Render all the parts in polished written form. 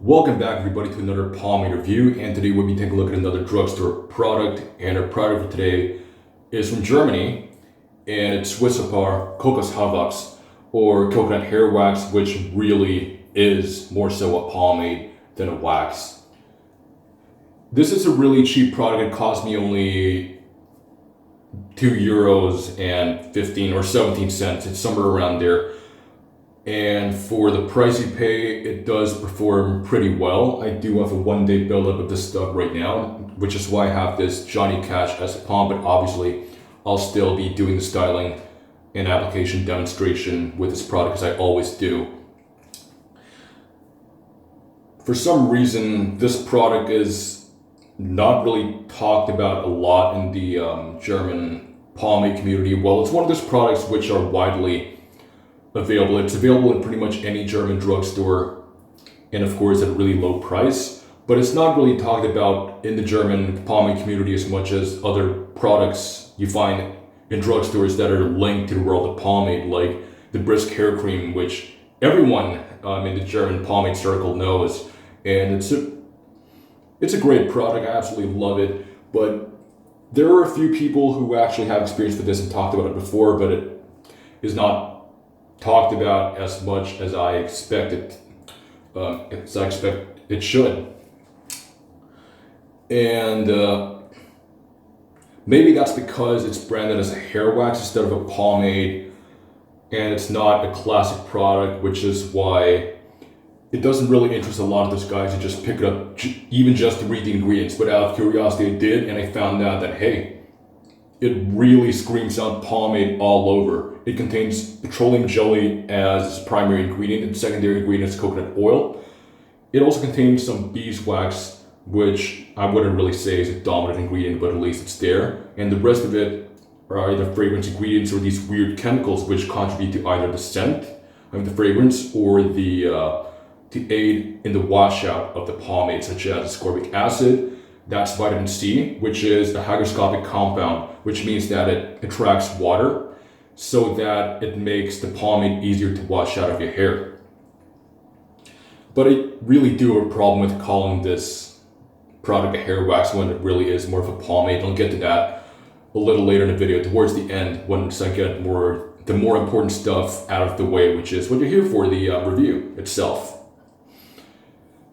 Welcome back everybody to another pomade review, and today we'll be taking a look at another drugstore product, and our product for today is from Germany, and it's Kokos Haarwachs, or coconut hair wax, which really is more so a pomade than a wax. This is a really cheap product. It cost me only €2 and 15 or 17 cents. It's somewhere around there. And for the price you pay, it does perform pretty well. I do have a 1-day buildup of this stuff right now, which is why I have this Johnny Cash as a palm, but obviously I'll still be doing the styling and application demonstration with this product as I always do. For some reason, this product is not really talked about a lot in the German pomade community. Well, it's one of those products which are widely available. It's available in pretty much any German drugstore, and of course at a really low price, but it's not really talked about in the German pomade community as much as other products you find in drugstores that are linked to the world of pomade, like the Brisk hair cream, which everyone in the German pomade circle knows, and it's a great product. I absolutely love it, but there are a few people who actually have experience with this and talked about it before, but it is not talked about as much as I expect it should. And maybe that's because it's branded as a hair wax instead of a pomade, and it's not a classic product, which is why it doesn't really interest a lot of those guys who just pick it up even just to read the ingredients. But out of curiosity I did, and I found out that hey, it really screams out pomade all over. It contains petroleum jelly as its primary ingredient, and secondary ingredient is coconut oil. It also contains some beeswax, which I wouldn't really say is a dominant ingredient, but at least it's there. And the rest of it are either fragrance ingredients or these weird chemicals which contribute to either the scent of the fragrance or to aid in the washout of the pomade, such as ascorbic acid. That's vitamin C, which is a hygroscopic compound, which means that it attracts water so that it makes the pomade easier to wash out of your hair. But I really do have a problem with calling this product a hair wax when it really is more of a pomade. I'll get to that a little later in the video, towards the end, once I get the more important stuff out of the way, which is what you're here for, the review itself.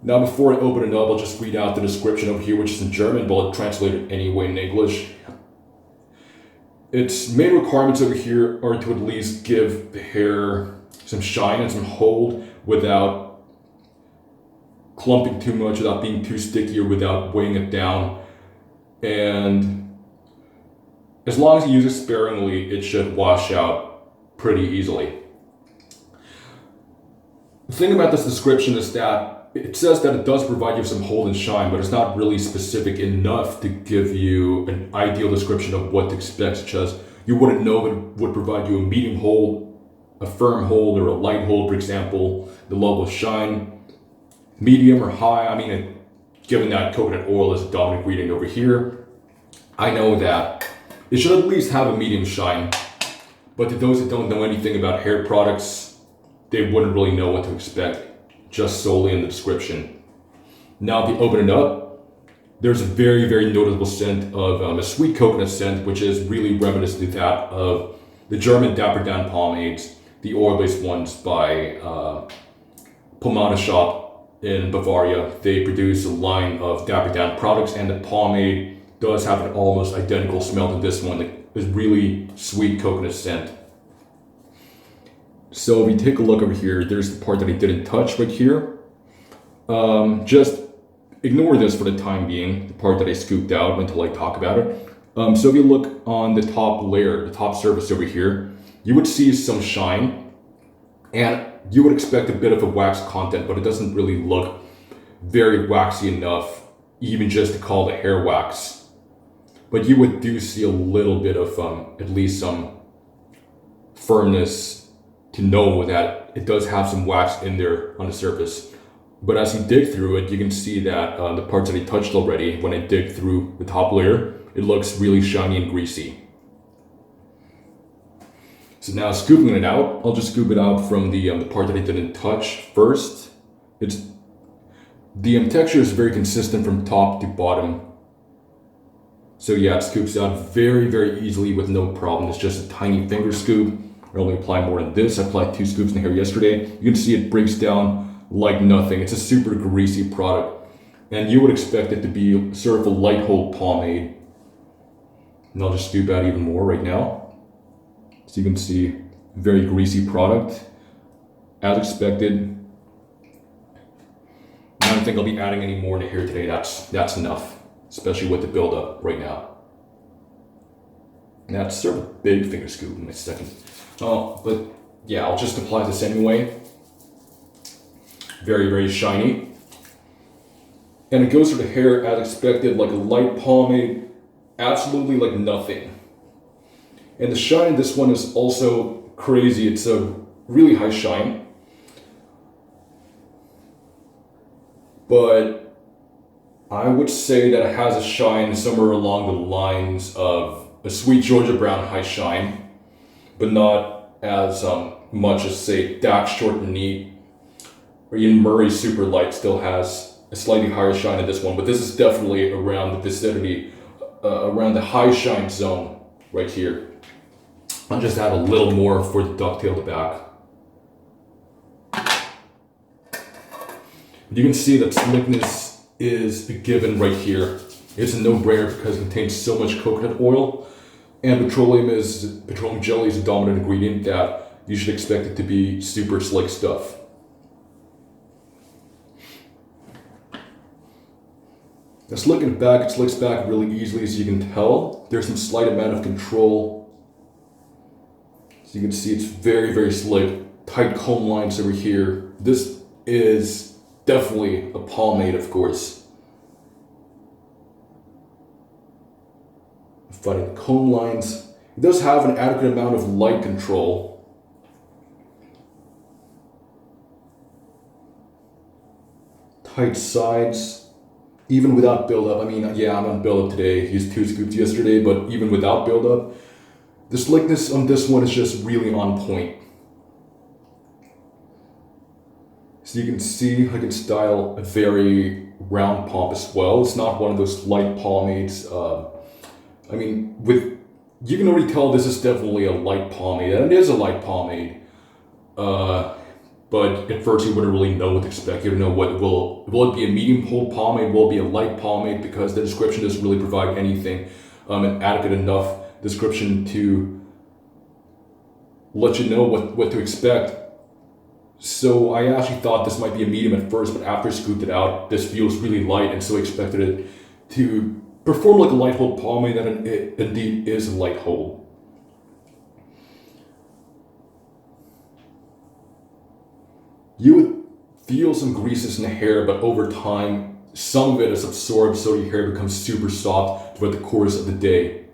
Now, before I open it up, I'll just read out the description over here, which is in German, but I'll translate it anyway in English. Its main requirements over here are to at least give the hair some shine and some hold without clumping too much, without being too sticky, or without weighing it down. And as long as you use it sparingly, it should wash out pretty easily. The thing about this description is that it says that it does provide you some hold and shine, but it's not really specific enough to give you an ideal description of what to expect, such as you wouldn't know if it would provide you a medium hold, a firm hold, or a light hold, for example, the level of shine, medium or high. I mean, given that coconut oil is a dominant ingredient over here, I know that it should at least have a medium shine, but to those that don't know anything about hair products, they wouldn't really know what to expect just solely in the description. Now, if you open it up, there's a very, very noticeable scent of a sweet coconut scent, which is really reminiscent to that of the German Dapper Dan pomades, the oil-based ones by Pomade Shop in Bavaria. They produce a line of Dapper Dan products, and the pomade does have an almost identical smell to this one. That is really sweet coconut scent. So if you take a look over here, there's the part that I didn't touch right here. Just ignore this for the time being, the part that I scooped out, until I talk about it. So if you look on the top layer, the top surface over here, you would see some shine, and you would expect a bit of a wax content, but it doesn't really look very waxy enough, even just to call it hair wax. But you would do see a little bit of at least some firmness to know that it does have some wax in there on the surface. But as you dig through it, you can see that the parts that I touched already, when I dig through the top layer, it looks really shiny and greasy. So now scooping it out, I'll just scoop it out from the part that I didn't touch first. It's The texture is very consistent from top to bottom. So yeah, it scoops out very, very easily with no problem. It's just a tiny finger scoop. I only apply more than this. I applied 2 scoops in the hair yesterday. You can see it breaks down like nothing. It's a super greasy product. And you would expect it to be sort of a light hold pomade. And I'll just scoop out even more right now. So you can see, very greasy product. As expected. I don't think I'll be adding any more in the hair today. That's enough. Especially with the buildup right now. And that's sort of a big finger scoop in a second. But yeah, I'll just apply this anyway. Very, very shiny. And it goes through the hair as expected, like a light pomade, absolutely like nothing. And the shine in this one is also crazy. It's a really high shine. But I would say that it has a shine somewhere along the lines of a Sweet Georgia Brown high shine, but not as much as, say, Dax Short and Neat, or even Murray Super Light still has a slightly higher shine in this one, but this is definitely around the vicinity, around the high shine zone right here. I'll just add a little more for the ducktail to back. You can see that slickness is a given right here. It's a no-brainer because it contains so much coconut oil, and petroleum jelly is a dominant ingredient that you should expect it to be super slick stuff. Now slicking it back, it slicks back really easily, as you can tell. There's some slight amount of control. So you can see it's very, very slick. Tight comb lines over here. This is definitely a pomade, of course. Finding comb lines. It does have an adequate amount of light control. Tight sides. Even without buildup. I mean, yeah, I'm on buildup today. Used 2 scoops yesterday, but even without buildup, the slickness on this one is just really on point. So you can see I can style a very round pomp as well. It's not one of those light pomades. I mean, you can already tell this is definitely a light pomade, and it is a light pomade. But at first you wouldn't really know what to expect. You don't know will it be a medium hold pomade, will it be a light pomade, because the description doesn't really provide anything, an adequate enough description to let you know what to expect. So I actually thought this might be a medium at first, but after I scooped it out, this feels really light, and so I expected it to perform like a light hold pomade, and it indeed is a light hold. You would feel some greases in the hair, but over time, some of it is absorbed, so your hair becomes super soft throughout the course of the day.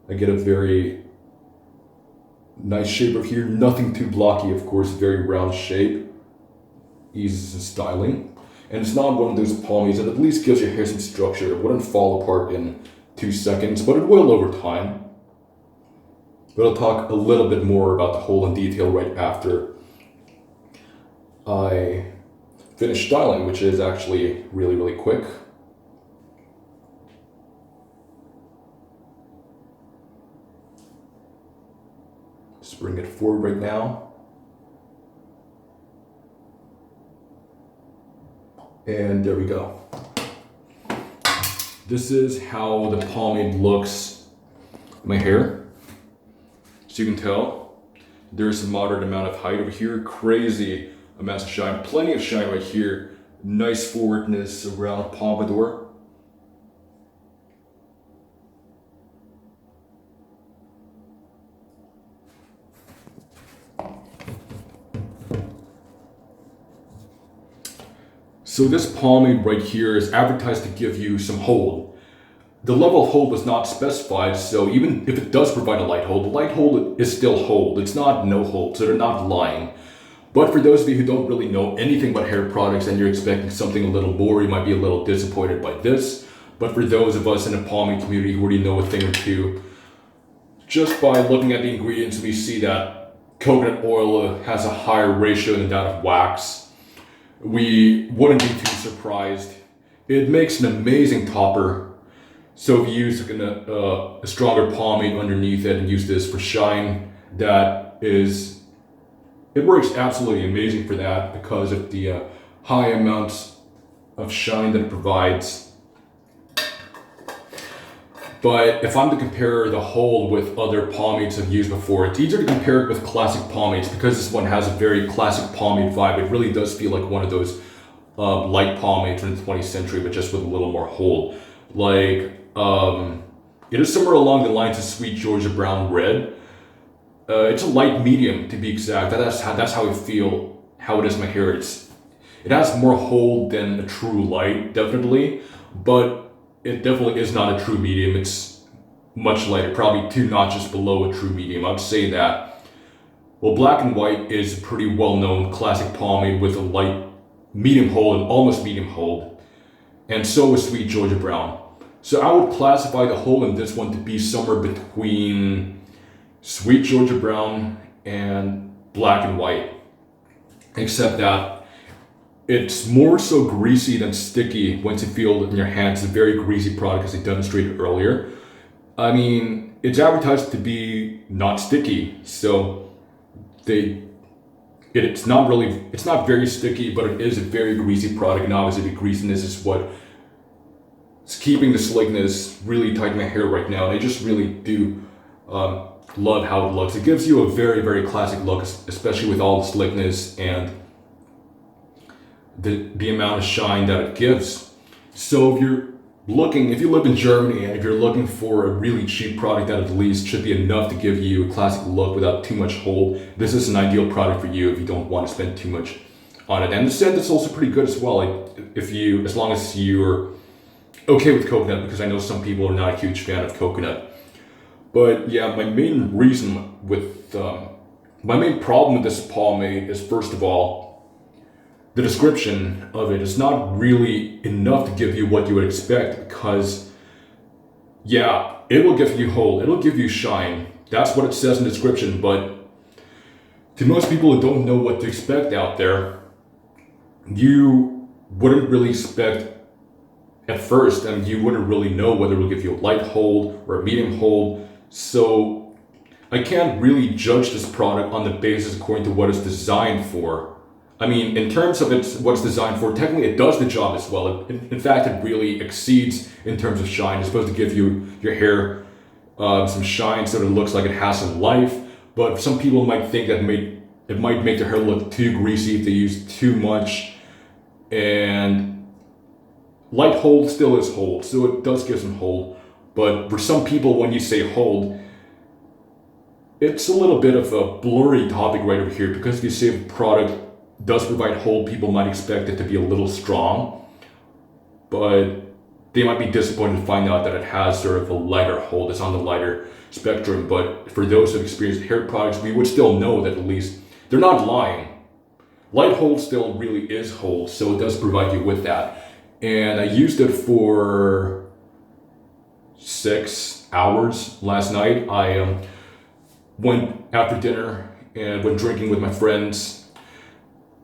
I get a very nice shape over here, nothing too blocky, of course, very round shape, eases in styling, and it's not one of those pomades that at least gives your hair some structure. It wouldn't fall apart in 2 seconds, but it will over time. But I'll talk a little bit more about the hold in detail right after I finish styling, which is actually really, really quick. Just bring it forward right now. And there we go. This is how the pomade looks in my hair. So you can tell there's a moderate amount of height over here, crazy amounts of shine, plenty of shine right here, nice forwardness around pompadour. So this pomade right here is advertised to give you some hold. The level of hold was not specified, so even if it does provide a light hold, the light hold is still hold. It's not no hold, so they're not lying. But for those of you who don't really know anything about hair products and you're expecting something a little more, you might be a little disappointed by this. But for those of us in the pomade community who already know a thing or two, just by looking at the ingredients, we see that coconut oil has a higher ratio than that of wax. we wouldn't be too surprised. It makes an amazing topper. So if you use a stronger pomade underneath it and use this for shine, it works absolutely amazing for that because of the high amounts of shine that it provides. But if I'm to compare the Hold with other pomades I've used before, it's easier to compare it with classic pomades because this one has a very classic pomade vibe. It really does feel like one of those light pomades from the 20th century, but just with a little more hold. It is somewhere along the lines of Sweet Georgia Brown Red. It's a light medium to be exact. That's how I feel. How it is in my hair. It has more hold than a true light, definitely, but it definitely is not a true medium. It's much lighter, probably 2 notches below a true medium. I'd say that. Well, Black and White is a pretty well-known classic pomade with a light medium hold and almost medium hold, and so is Sweet Georgia Brown. So I would classify the hold in this one to be somewhere between Sweet Georgia Brown and Black and White, except that it's more so greasy than sticky once you feel it in your hands. It's a very greasy product, as I demonstrated earlier. I mean, it's advertised to be not sticky, so it's not very sticky, but it is a very greasy product, and obviously the greasiness is what is keeping the slickness really tight in my hair right now, and I just really do love how it looks. It gives you a very, very classic look, especially with all the slickness and the amount of shine that it gives. So if you live in Germany and if you're looking for a really cheap product that at least should be enough to give you a classic look without too much hold, this is an ideal product for you if you don't want to spend too much on it. And the scent is also pretty good as well. As long as you're okay with coconut, because I know some people are not a huge fan of coconut. But yeah, my main problem with this pomade is, first of all, the description of it is not really enough to give you what you would expect, because yeah, it will give you hold, it'll give you shine. That's what it says in the description, but to most people who don't know what to expect out there, you wouldn't really expect at first, and you wouldn't really know whether it will give you a light hold or a medium hold. So I can't really judge this product on the basis according to what it's designed for. I mean, in terms of what it's designed for, technically it does the job as well. In fact, it really exceeds in terms of shine. It's supposed to give your hair some shine so that it looks like it has some life. But some people might think that it might make their hair look too greasy if they use too much. And light hold still is hold, so it does give some hold. But for some people, when you say hold, it's a little bit of a blurry topic right over here, because if you say the product does provide hold, people might expect it to be a little strong, but they might be disappointed to find out that it has sort of a lighter hold. It's on the lighter spectrum. But for those who have experienced hair products, we would still know that at least they're not lying. Light hold still really is hold, so it does provide you with that. And I used it for 6 hours last night. I went after dinner and went drinking with my friends.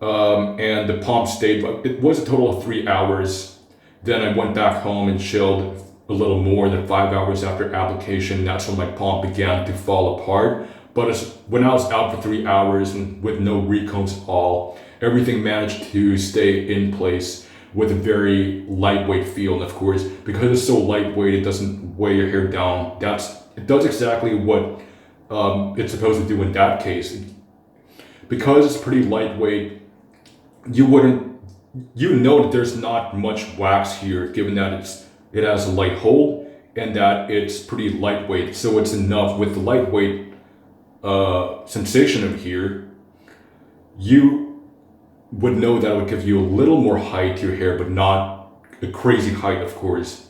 And the pomp stayed, it was a total of 3 hours. Then I went back home and chilled a little more than 5 hours after application. That's when my pomp began to fall apart. But when I was out for 3 hours and with no recombs at all, everything managed to stay in place with a very lightweight feel. And of course, because it's so lightweight, it doesn't weigh your hair down. It does exactly what it's supposed to do in that case. Because it's pretty lightweight, you know that there's not much wax here, given that it has a light hold and that it's pretty lightweight. So it's enough with the lightweight sensation of here. You would know that it would give you a little more height to your hair, but not a crazy height, of course.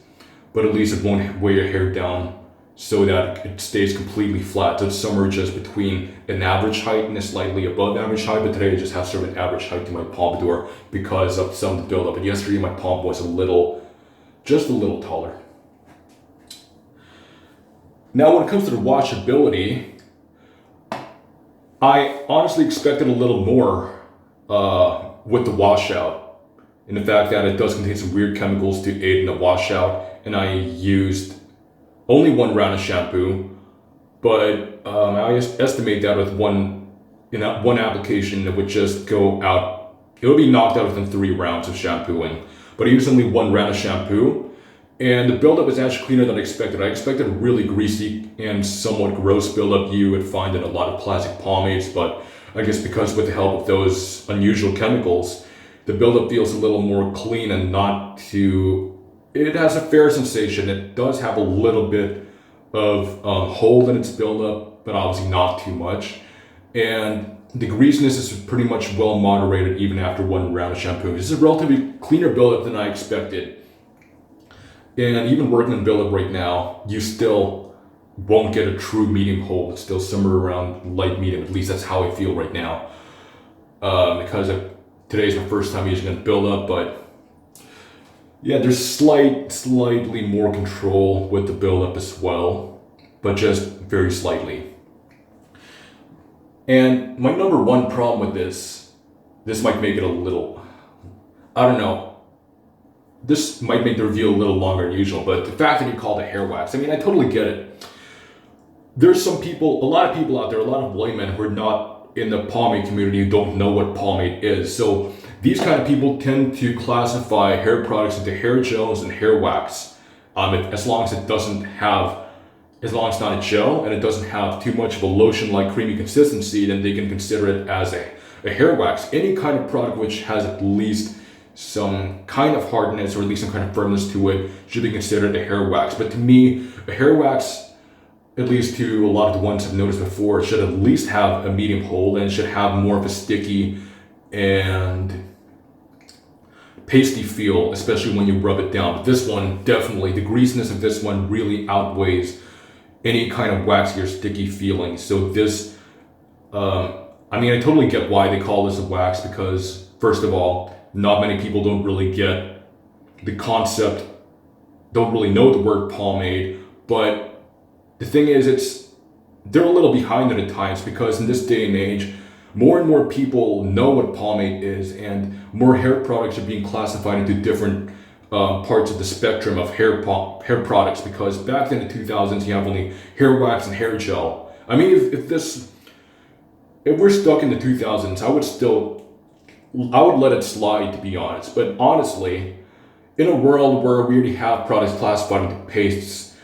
But at least it won't weigh your hair down so that it stays completely flat. So it's somewhere just between an average height and a slightly above average height. But today I just have sort of an average height to my pompadour because of some of the buildup. But yesterday my pomp was just a little taller. Now when it comes to the washability, I honestly expected a little more with the washout, and the fact that it does contain some weird chemicals to aid in the washout. And I used only 1 round of shampoo, but I estimate that with one application, it would just go out. It would be knocked out within 3 rounds of shampooing. But I used only 1 round of shampoo, and the buildup is actually cleaner than I expected. I expected a really greasy and somewhat gross buildup you would find in a lot of classic pomades, but I guess because with the help of those unusual chemicals, the buildup feels a little more clean and not too. It has a fair sensation. It does have a little bit of hold in its buildup, but obviously not too much. And the greasiness is pretty much well moderated even after 1 round of shampoo. This is a relatively cleaner buildup than I expected. And even working on buildup right now, you still won't get a true medium hold. It's still somewhere around light medium. At least that's how I feel right now. Because today's my first time using a buildup, but yeah, there's slightly more control with the buildup as well, but just very slightly. And my number 1 problem with this might make it a little, I don't know, this might make the review a little longer than usual, but the fact that you call it hair wax, I mean, I totally get it. There's a lot of people out there, a lot of laymen who are not in the pomade community who don't know what pomade is. So these kind of people tend to classify hair products into hair gels and hair wax. As long as it's not a gel and it doesn't have too much of a lotion-like creamy consistency, then they can consider it as a hair wax. Any kind of product which has at least some kind of hardness or at least some kind of firmness to it should be considered a hair wax. But to me, a hair wax, at least to a lot of the ones I've noticed before, should at least have a medium hold and should have more of a sticky and pasty feel, especially when you rub it down. But this one, definitely, the greasiness of this one really outweighs any kind of waxy or sticky feeling. So this, I mean, I totally get why they call this a wax, because first of all, not many people don't really get the concept, don't really know the word pomade, but the thing is, they're a little behind it at times, because in this day and age, more and more people know what pomade is, and more hair products are being classified into different parts of the spectrum of hair products, because back in the 2000s, you have only hair wax and hair gel. I mean, if we're stuck in the 2000s, I would let it slide, to be honest. But honestly, in a world where we already have products classified into pastes,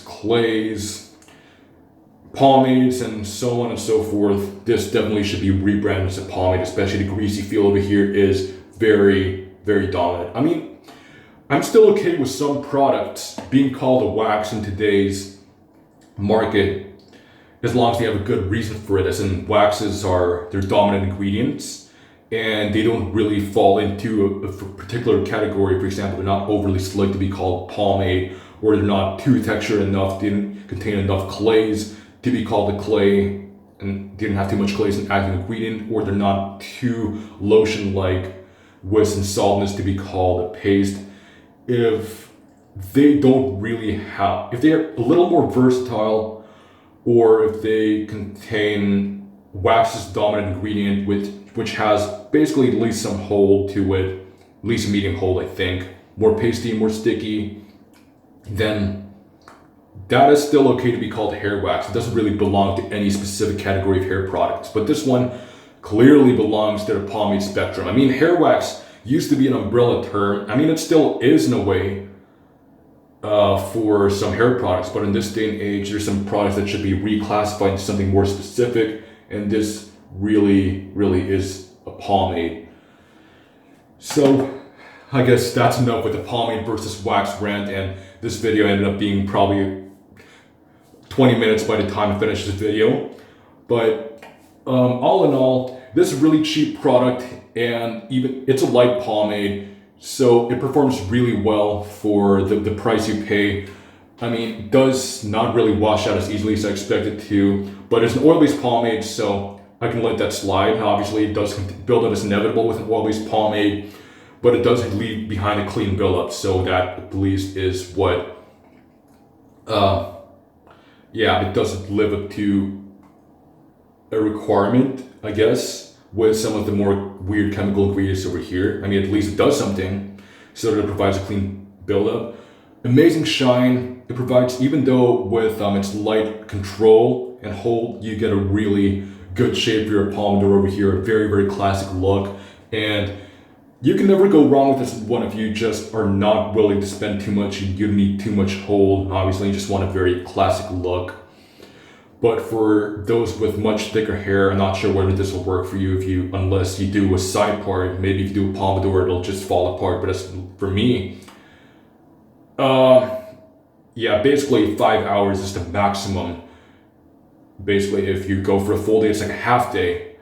clays, pomades, and so on and so forth, this definitely should be rebranded as a pomade, especially the greasy feel over here is very, very dominant. I mean, I'm still okay with some products being called a wax in today's market, as long as they have a good reason for it, as in waxes are their dominant ingredients and they don't really fall into a particular category. For example, they're not overly slick to be called pomade, or they're not too textured enough, didn't contain enough clays to be called a clay, and didn't have too much clay as an active ingredient, or they're not too lotion-like with some saltness to be called a paste. If they're a little more versatile, or if they contain wax's dominant ingredient which has basically at least some hold to it, at least a medium hold, I think, more pasty, more sticky, then that is still okay to be called hair wax. It doesn't really belong to any specific category of hair products. But this one clearly belongs to the pomade spectrum. I mean, hair wax used to be an umbrella term. I mean, it still is in a way for some hair products, but in this day and age, there's some products that should be reclassified into something more specific, and this really is a pomade. So I guess that's enough with the pomade versus wax rant, and this video ended up being probably 20 minutes by the time I finish this video. But all in all, this is a really cheap product, and even it's a light pomade, so it performs really well for the price you pay. I mean, it does not really wash out as easily as I expected to, but it's an oil-based pomade, so I can let that slide. Now, obviously, it does build up as inevitable with an oil-based pomade, but it does leave behind a clean buildup, so that at least is what, it doesn't live up to a requirement, I guess. with some of the more weird chemical ingredients over here. I mean, at least it does something, so that it provides a clean buildup. Amazing shine. It provides, even though with its light control and hold, you get a really good shape for your pomodoro over here. A very, very classic look. And you can never go wrong with this one if you just are not willing to spend too much and you don't need too much hold. Obviously, you just want a very classic look. But for those with much thicker hair, I'm not sure whether this will work for you unless you do a side part. Maybe if you do a pomodoro, it'll just fall apart. But as for me, yeah, basically 5 hours is the maximum. Basically, if you go for a full day, it's like a half day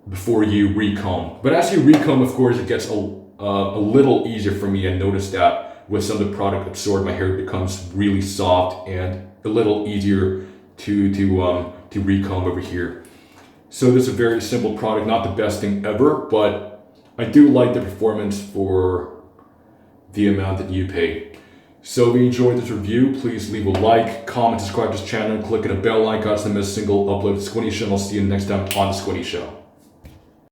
before you recomb. But as you recomb, of course, it gets a little easier for me. I noticed that with some of the product absorbed, my hair becomes really soft and a little easier to recomb over here. So this is a very simple product, not the best thing ever, but I do like the performance for the amount that you pay. So if you enjoyed this review, please leave a like, comment, subscribe to this channel, and click on the bell icon to miss a single upload to Squinty Show, and I'll see you next time on The Squinty Show.